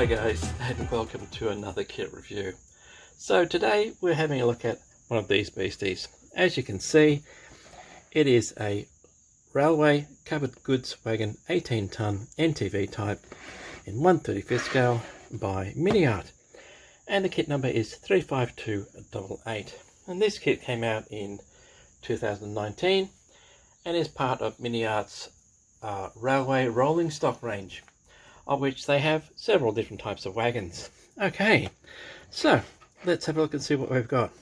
Hi guys, and welcome to another kit review. So today we're having a look at one of these beasties. As you can see, it is a railway covered goods wagon 18-ton NTV type in 1/35 scale by Miniart, and the kit number is 35288. And this kit came out in 2019 and is part of Miniart's railway rolling stock range, of which they have several different types of wagons. Okay, so let's have a look and see what we've got.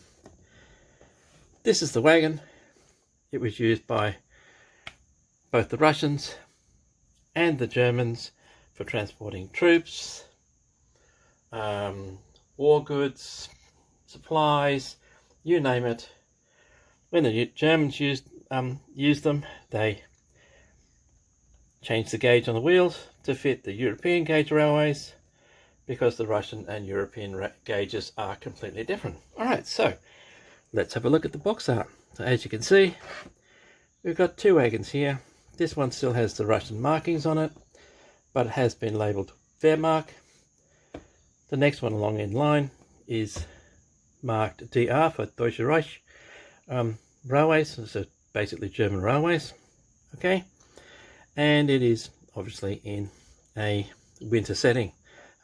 This is the wagon. It was used by both the Russians and the Germans for transporting troops, war goods, supplies, you name it. When the Germans used them, they changed the gauge on the wheels to fit the European gauge railways, because the Russian and European gauges are completely different. Alright, so let's have a look at the box art. So as you can see, we've got two wagons here. This one still has the Russian markings on it, but it has been labelled Wehrmacht. The next one along in line is marked DR for Deutsche Reich railways, so basically German railways. Okay, and it is obviously in a winter setting.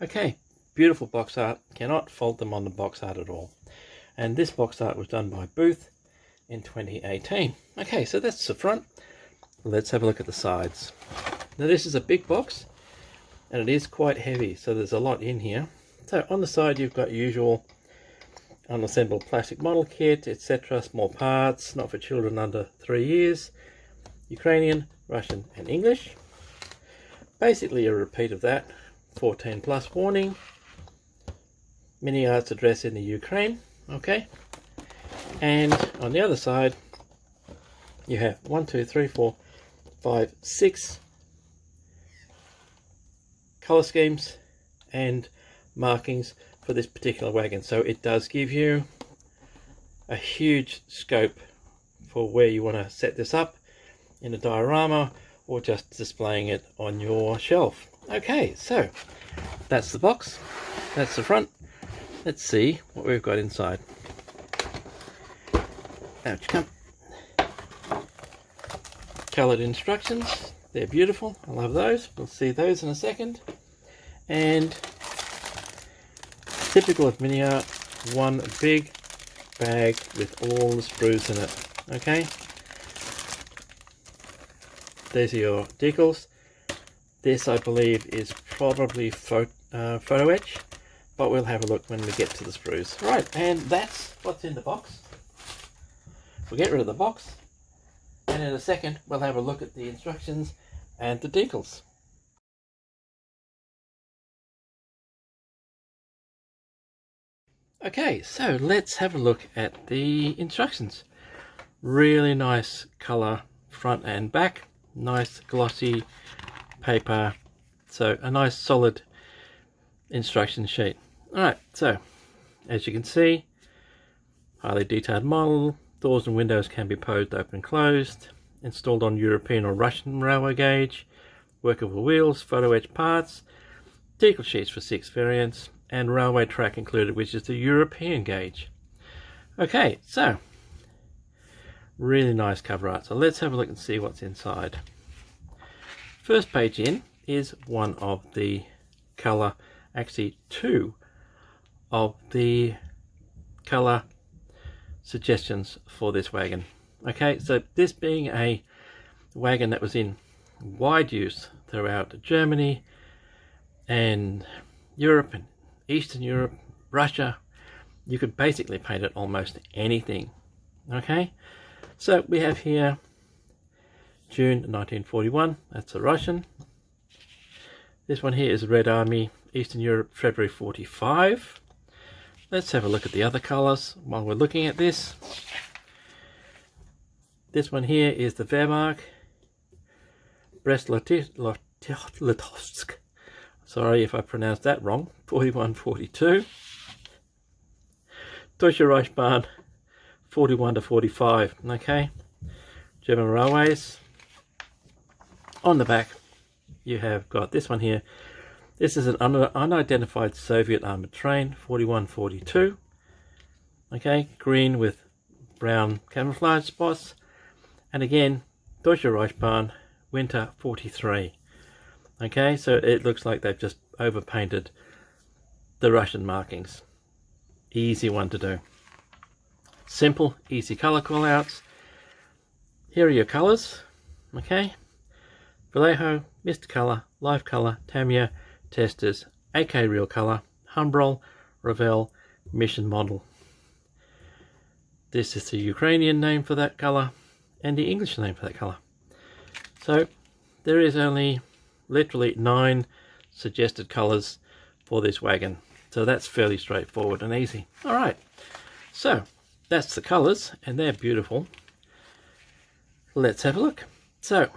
Okay, beautiful box art, cannot fault them on the box art at all. And this box art was done by Booth in 2018. Okay, so that's the front. Let's have a look at the sides. Now this is a big box and it is quite heavy, so there's a lot in here. So on the side you've got usual unassembled plastic model kit, etc., small parts, not for children under 3 years, Ukrainian, Russian and English. Basically a repeat of that, 14 plus warning, Miniart's address in the Ukraine. Okay, and on the other side you have 1, 2, 3, 4, 5, 6 color schemes and markings for this particular wagon, so it does give you a huge scope for where you want to set this up in a diorama or just displaying it on your shelf. Okay, so that's the box, that's the front. Let's see what we've got inside. Out you come. Coloured instructions, they're beautiful, I love those. We'll see those in a second. And typical of Miniart, one big bag with all the sprues in it. Okay, there's your decals. This I believe is probably photo etch, but we'll have a look when we get to the sprues. Right, and that's what's in the box. We'll get rid of the box, and in a second we'll have a look at the instructions and the decals. Okay, so let's have a look at the instructions. Really nice colour front and back, nice glossy paper, so a nice solid instruction sheet. Alright, so as you can see, highly detailed model, doors and windows can be posed open and closed, installed on European or Russian railway gauge, workable wheels, photo etch parts, decal sheets for 6 variants, and railway track included, which is the European gauge. Okay, so really nice cover art. So let's have a look and see what's inside. First page in is one of the colour, actually two of the colour suggestions for this wagon. Okay, so this being a wagon that was in wide use throughout Germany and Europe and Eastern Europe, Russia, you could basically paint it almost anything. Okay, so we have here June 1941, that's a Russian. This one here is Red Army, Eastern Europe, February 45. Let's have a look at the other colours while we're looking at this. This one here is the Wehrmacht, Brest-Litovsk. Sorry if I pronounced that wrong. 41-42. Deutsche Reich Bahn 41 to 45. Okay, German railways. On the back you have got this one here, This is an unidentified Soviet armored train, 4142. Okay, green with brown camouflage spots. And again, Deutsche Reichsbahn, winter 43. Okay, so it looks like they've just overpainted the Russian markings. Easy one to do. Simple, easy color callouts. Here are your colors. Okay, Vallejo, Mr. Color, Life Color, Tamiya, Testers, AK Real Color, Humbrol, Revell, Mission Model. This is the Ukrainian name for that color and the English name for that color. So there is only literally 9 suggested colors for this wagon. So that's fairly straightforward and easy. All right, so that's the colors and they're beautiful. Let's have a look. So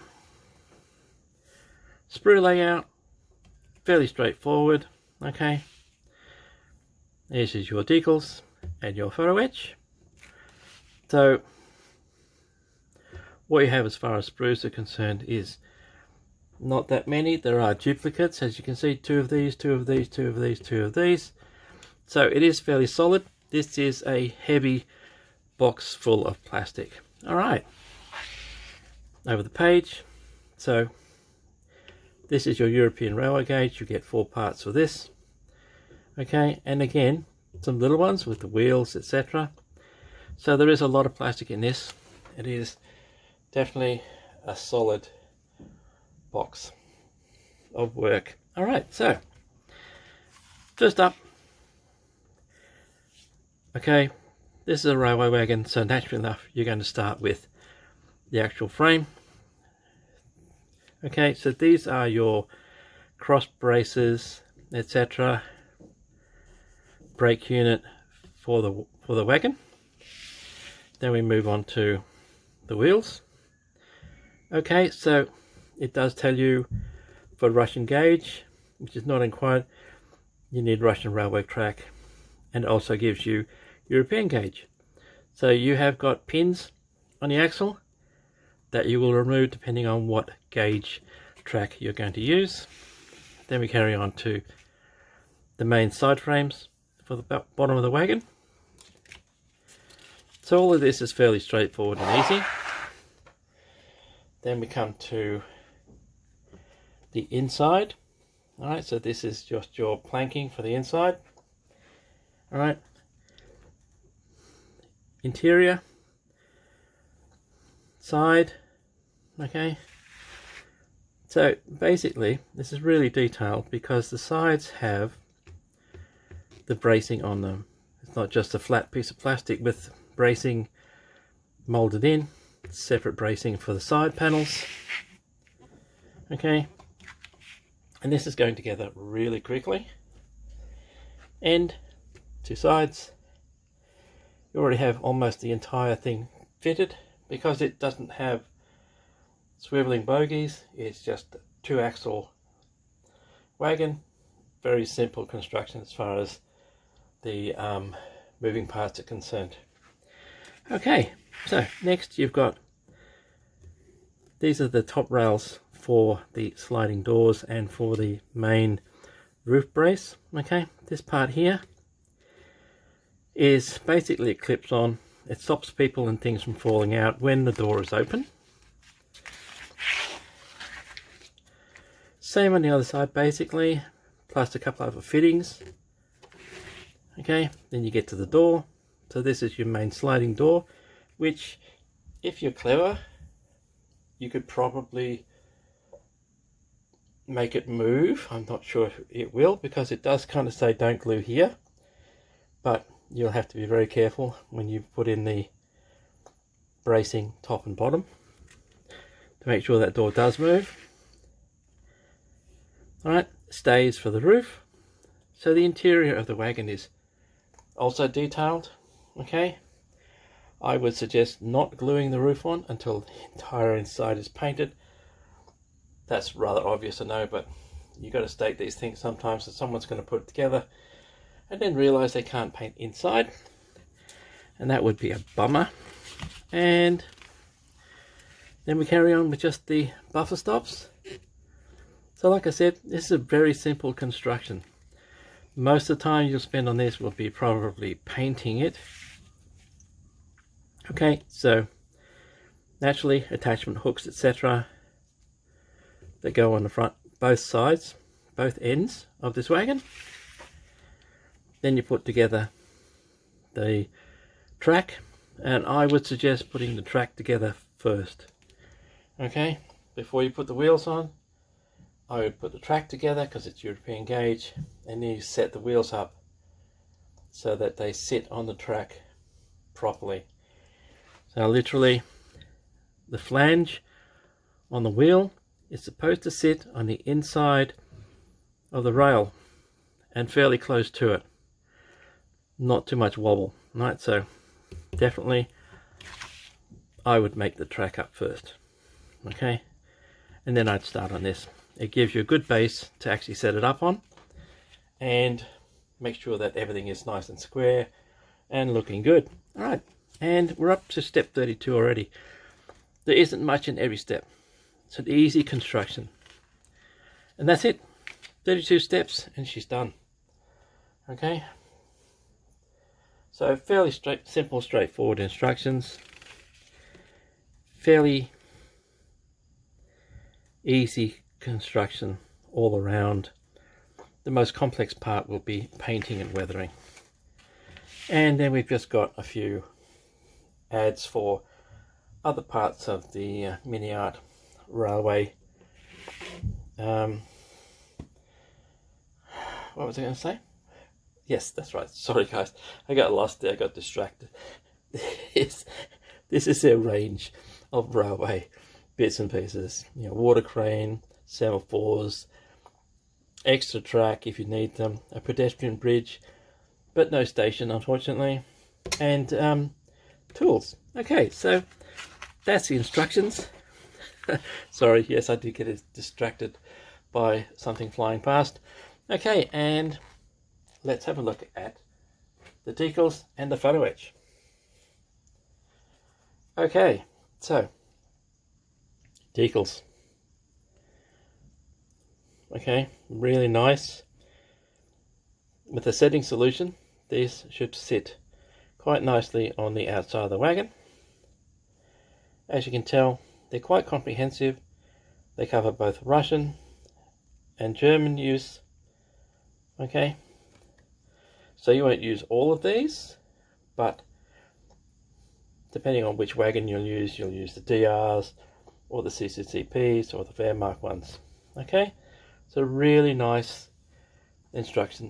sprue layout, fairly straightforward. Okay, this is your decals and your photo etch. So what you have as far as sprues are concerned is not that many. There are duplicates, as you can see, 2 of these, 2 of these, 2 of these, 2 of these. So it is fairly solid. This is a heavy box full of plastic. All right, over the page. So this is your European railway gauge. You get 4 parts for this. Okay, and again, some little ones with the wheels, etc. So there is a lot of plastic in this. It is definitely a solid box of work. All right, so first up, okay, this is a railway wagon, so naturally enough you're going to start with the actual frame. Okay, so these are your cross braces, etc. brake unit for the wagon. Then we move on to the wheels. Okay, so it does tell you for Russian gauge, which is not inquired, you need Russian railway track, and it also gives you European gauge. So you have got pins on the axle that you will remove depending on what gauge track you're going to use. Then we carry on to the main side frames for the bottom of the wagon. So all of this is fairly straightforward and easy. Then we come to the inside. All right, so this is just your planking for the inside. All right, interior, side. Okay, so basically this is really detailed because the sides have the bracing on them. It's not just a flat piece of plastic with bracing molded in. Separate bracing for the side panels. Okay, and this is going together really quickly. And 2 sides, you already have almost the entire thing fitted because it doesn't have swiveling bogies. It's just a 2-axle wagon. Very simple construction as far as the moving parts are concerned. Okay, so next you've got, these are the top rails for the sliding doors and for the main roof brace. Okay, this part here is basically, it clips on. It stops people and things from falling out when the door is open. Same on the other side basically, plus a couple of other fittings. Okay, then you get to the door. So this is your main sliding door, which if you're clever, you could probably make it move. I'm not sure if it will, because it does kind of say don't glue here, but you'll have to be very careful when you put in the bracing top and bottom to make sure that door does move. Alright, stays for the roof. So the interior of the wagon is also detailed. Okay, I would suggest not gluing the roof on until the entire inside is painted. That's rather obvious, I know, but you got to state these things sometimes, that someone's going to put it together and then realize they can't paint inside, and that would be a bummer. And then we carry on with just the buffer stops. So like I said, this is a very simple construction. Most of the time you'll spend on this will be probably painting it. Okay, so naturally attachment hooks, etc., that go on the front, both sides, both ends of this wagon. Then you put together the track, and I would suggest putting the track together first. Okay, before you put the wheels on, I would put the track together because it's European gauge, and then you set the wheels up so that they sit on the track properly. So literally, the flange on the wheel is supposed to sit on the inside of the rail and fairly close to it. Not too much wobble, right? So definitely I would make the track up first. Okay, and then I'd start on this. It gives you a good base to actually set it up on, and make sure that everything is nice and square and looking good. All right, and we're up to step 32 already. There isn't much in every step. It's an easy construction, and that's it. 32 steps and she's done. Okay, so fairly simple, straightforward instructions. Fairly easy construction all around. The most complex part will be painting and weathering. And then we've just got a few ads for other parts of the Miniart railway. What was I going to say? Yes, that's right. Sorry guys, I got lost there, I got distracted. This is their range of railway bits and pieces. You know, water crane, semaphores, extra track if you need them, a pedestrian bridge, but no station unfortunately, and tools. Okay, so that's the instructions. Sorry, yes, I did get distracted by something flying past. Okay, and let's have a look at the decals and the photo etch. Okay, so decals. Okay, really nice. With a setting solution, these should sit quite nicely on the outside of the wagon. As you can tell, they're quite comprehensive. They cover both Russian and German use. Okay, so you won't use all of these, but depending on which wagon you'll use the DRs or the CCCPs or the Wehrmacht ones. Okay, so really nice decals.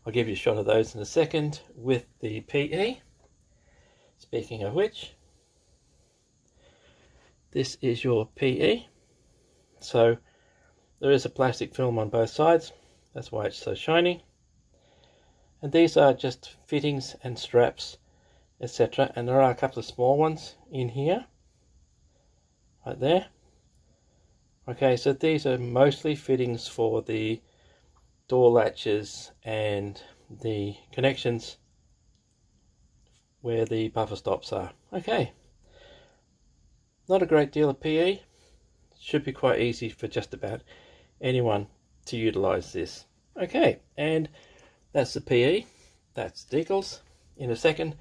I'll give you a shot of those in a second with the PE. Speaking of which, this is your PE. So there is a plastic film on both sides, that's why it's so shiny. And these are just fittings and straps, etc. And there are a couple of small ones in here, right there. Okay, so these are mostly fittings for the door latches and the connections where the buffer stops are. Okay, not a great deal of PE. Should be quite easy for just about anyone to utilize this. Okay, and that's the PE, that's decals. In a second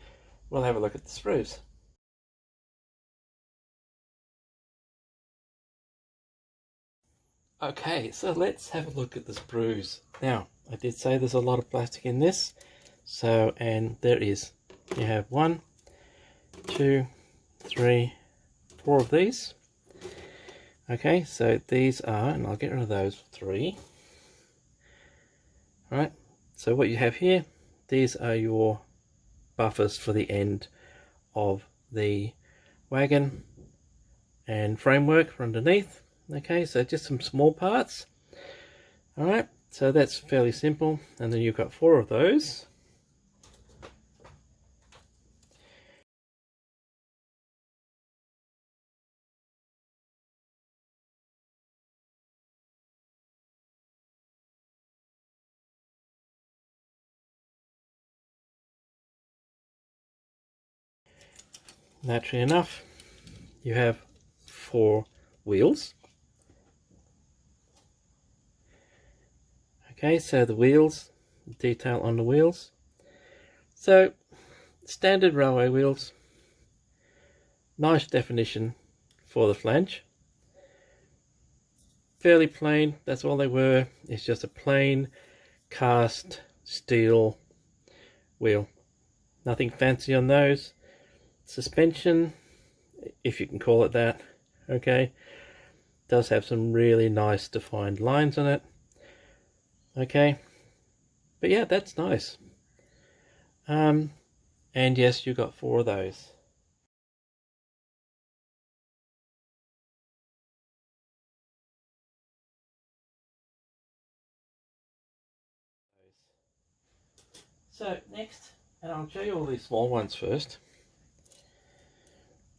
we'll have a look at the sprues. Okay, so let's have a look at the sprues. Now, I did say there's a lot of plastic in this, so, and there is. You have 1, 2, 3, 4 of these. Okay, so these are, and I'll get rid of those 3. Alright, so what you have here, these are your buffers for the end of the wagon and framework for underneath. Okay, so just some small parts. Alright, so that's fairly simple, and then you've got 4 of those. Naturally enough, you have 4 wheels. Okay, so the wheels, detail on the wheels. So standard railway wheels, nice definition for the flange. Fairly plain, that's all they were. It's just a plain cast steel wheel. Nothing fancy on those. Suspension, if you can call it that, okay, does have some really nice defined lines on it. Okay, but yeah, that's nice. And yes, you got 4 of those. So next, and I'll show you all these small ones first.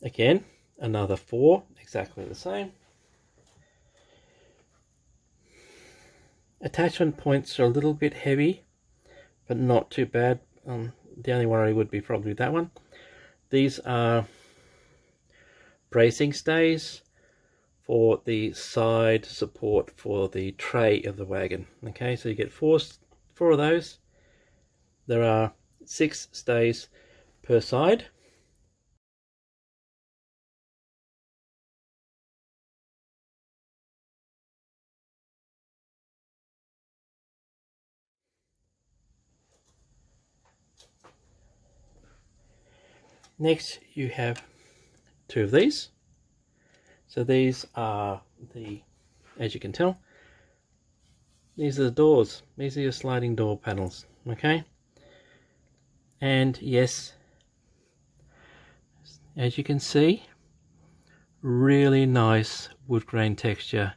Again, another 4, exactly the same. Attachment points are a little bit heavy, but not too bad. The only worry would be probably that one. These are bracing stays for the side support for the tray of the wagon. Okay, so you get four of those. There are 6 stays per side. Next you have 2 of these. So these are the, as you can tell, these are the doors. These are your sliding door panels. Okay, and yes, as you can see, really nice wood grain texture.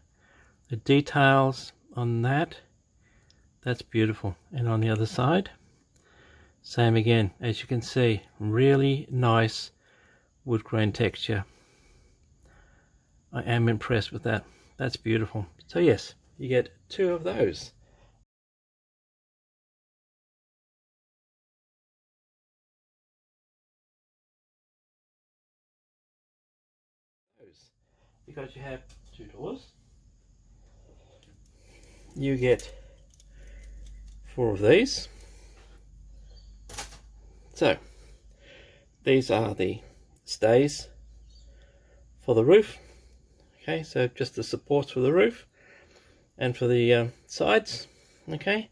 The details on that's beautiful. And on the other side, same again. As you can see, really nice wood grain texture. I am impressed with that. That's beautiful. So yes, you get 2 of those. Because you have 2 doors, you get 4 of these. So these are the stays for the roof. Okay, so just the supports for the roof and for the sides. Okay,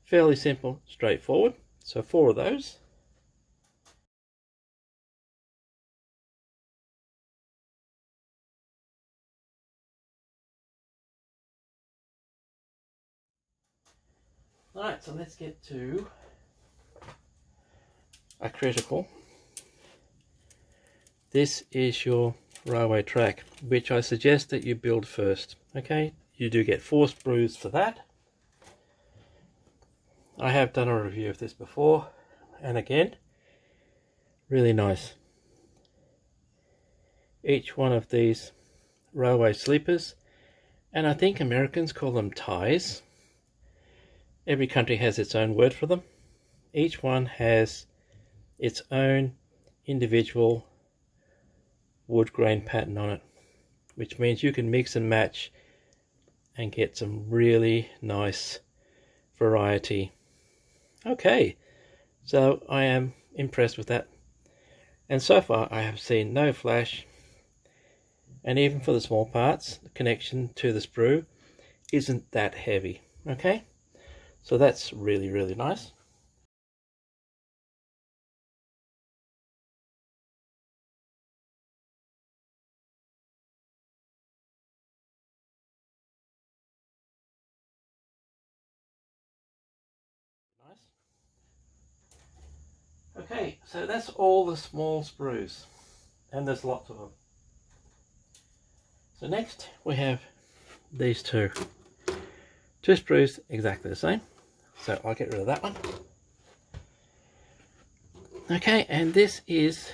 fairly simple, straightforward. So 4 of those. Alright, so let's get to a critical. This is your railway track, which I suggest that you build first. Okay, you do get 4 sprues for that. I have done a review of this before, and again, really nice. Each one of these railway sleepers, and I think Americans call them ties. Every country has its own word for them. Each one has its own individual wood grain pattern on it, which means you can mix and match and get some really nice variety. Okay, so I am impressed with that, and so far I have seen no flash, and even for the small parts, the connection to the sprue isn't that heavy. Okay, so that's really, really nice. Nice. Okay, so that's all the small sprues, and there's lots of them. So next we have these 2 sprues, exactly the same. So I'll get rid of that one. Okay, and this is,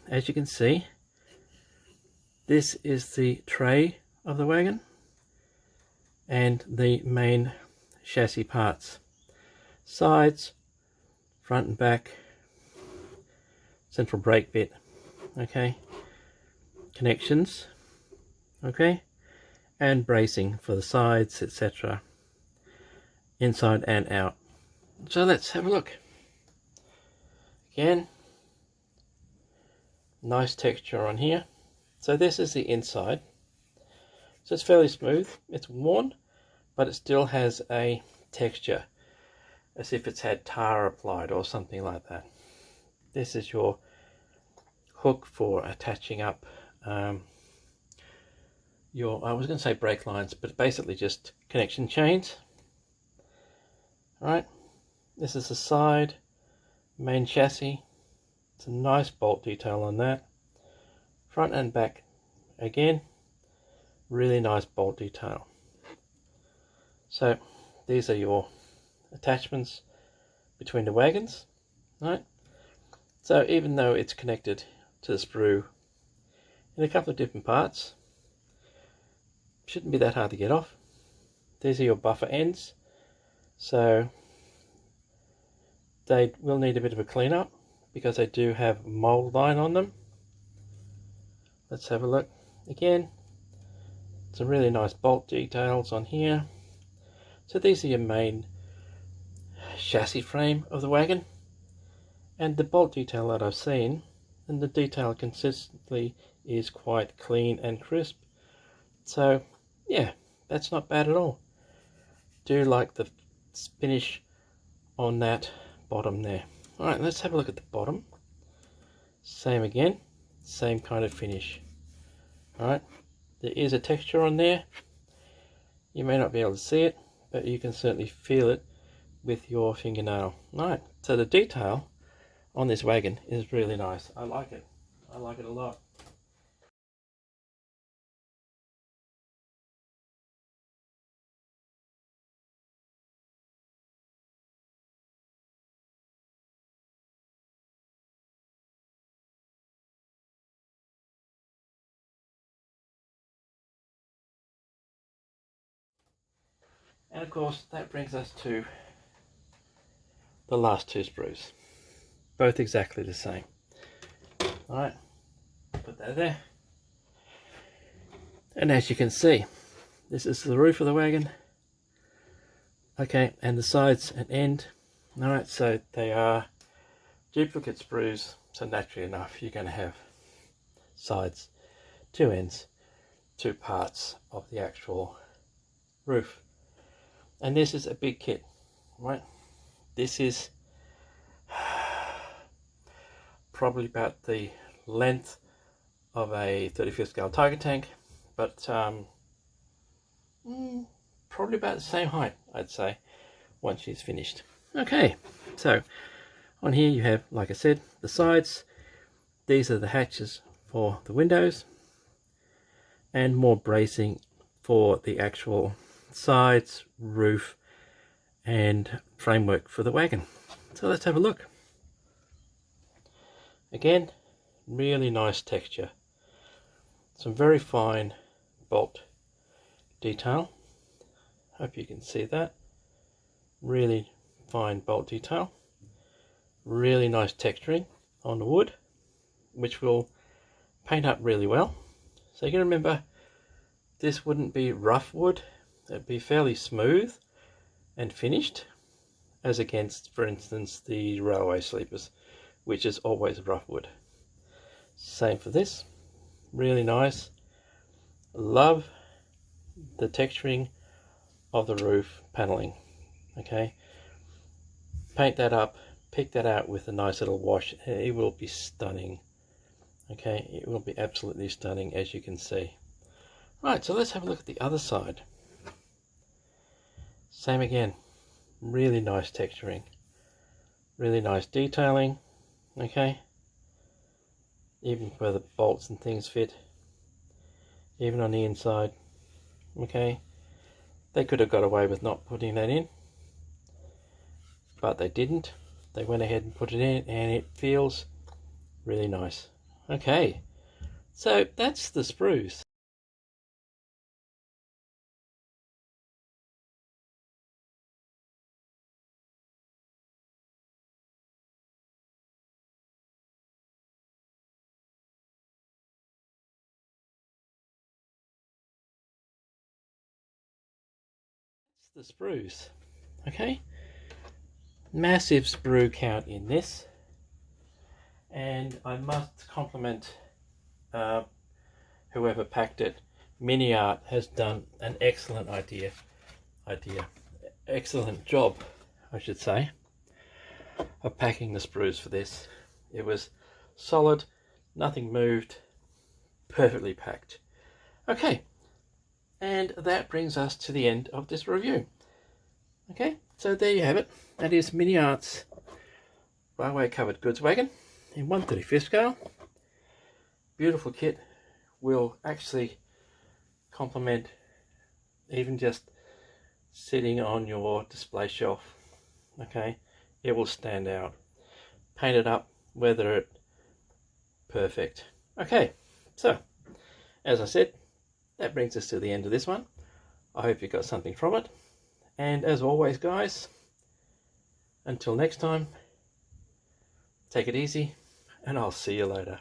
as you can see, this is the tray of the wagon and the main chassis parts. Sides, front and back, central brake bit, okay, connections, okay, and bracing for the sides, etc. inside and out. So let's have a look. Again, nice texture on here. So this is the inside. So it's fairly smooth. It's worn, but it still has a texture as if it's had tar applied or something like that. This is your hook for attaching up your, I was going to say brake lines, but basically just connection chains. Alright, this is the side main chassis. It's a nice bolt detail on that. Front and back, again, really nice bolt detail. So these are your attachments between the wagons, right? So even though it's connected to the sprue in a couple of different parts, shouldn't be that hard to get off. These are your buffer ends, so they will need a bit of a cleanup because they do have mold line on them. Let's have a look again. Some really nice bolt details on here. So these are your main chassis frame of the wagon, and the bolt detail that I've seen, and the detail consistently is quite clean and crisp. So yeah, that's not bad at all. Do like the finish on that bottom there. Alright, let's have a look at the bottom. Same again, same kind of finish. Alright, there is a texture on there. You may not be able to see it, but you can certainly feel it with your fingernail. Alright, so the detail on this wagon is really nice. I like it. I like it a lot. And of course, that brings us to the last two sprues. Both exactly the same. Alright, put that there. And as you can see, this is the roof of the wagon. Okay, and the sides and end. Alright, so they are duplicate sprues, so naturally enough you're going to have sides, two ends, two parts of the actual roof. And this is a big kit, right? This is probably about the length of a 35th scale Tiger tank, but probably about the same height, I'd say, once she's finished. Okay, so on here you have, like I said, the sides. These are the hatches for the windows, and more bracing for the actual sides, roof, and framework for the wagon. So let's have a look. Again, really nice texture. Some very fine bolt detail. Hope you can see that. Really fine bolt detail. Really nice texturing on the wood, which will paint up really well. So you can remember, this wouldn't be rough wood. It'd be fairly smooth and finished, as against, for instance, the railway sleepers, which is always rough wood. Same for this. Really nice. Love the texturing of the roof paneling. Okay, paint that up, pick that out with a nice little wash, and it will be stunning. Okay, it will be absolutely stunning, as you can see. Right, so let's have a look at the other side. Same again, really nice texturing, really nice detailing. Okay, even where the bolts and things fit, even on the inside. Okay, they could have got away with not putting that in, but they didn't. They went ahead and put it in, and it feels really nice. Okay, so that's the sprues. The sprues. Okay, massive sprue count in this, and I must compliment whoever packed it. Miniart has done an excellent excellent job, I should say, of packing the sprues for this. It was solid, nothing moved, perfectly packed. Okay, and that brings us to the end of this review. Okay, so there you have it. That is Miniart's railway covered goods wagon in 1/35 scale. Beautiful kit. Will actually complement even just sitting on your display shelf. Okay, it will stand out. Paint it up, weather it, perfect. Okay, so as I said, that brings us to the end of this one. I hope you got something from it, and as always guys, until next time, take it easy and I'll see you later.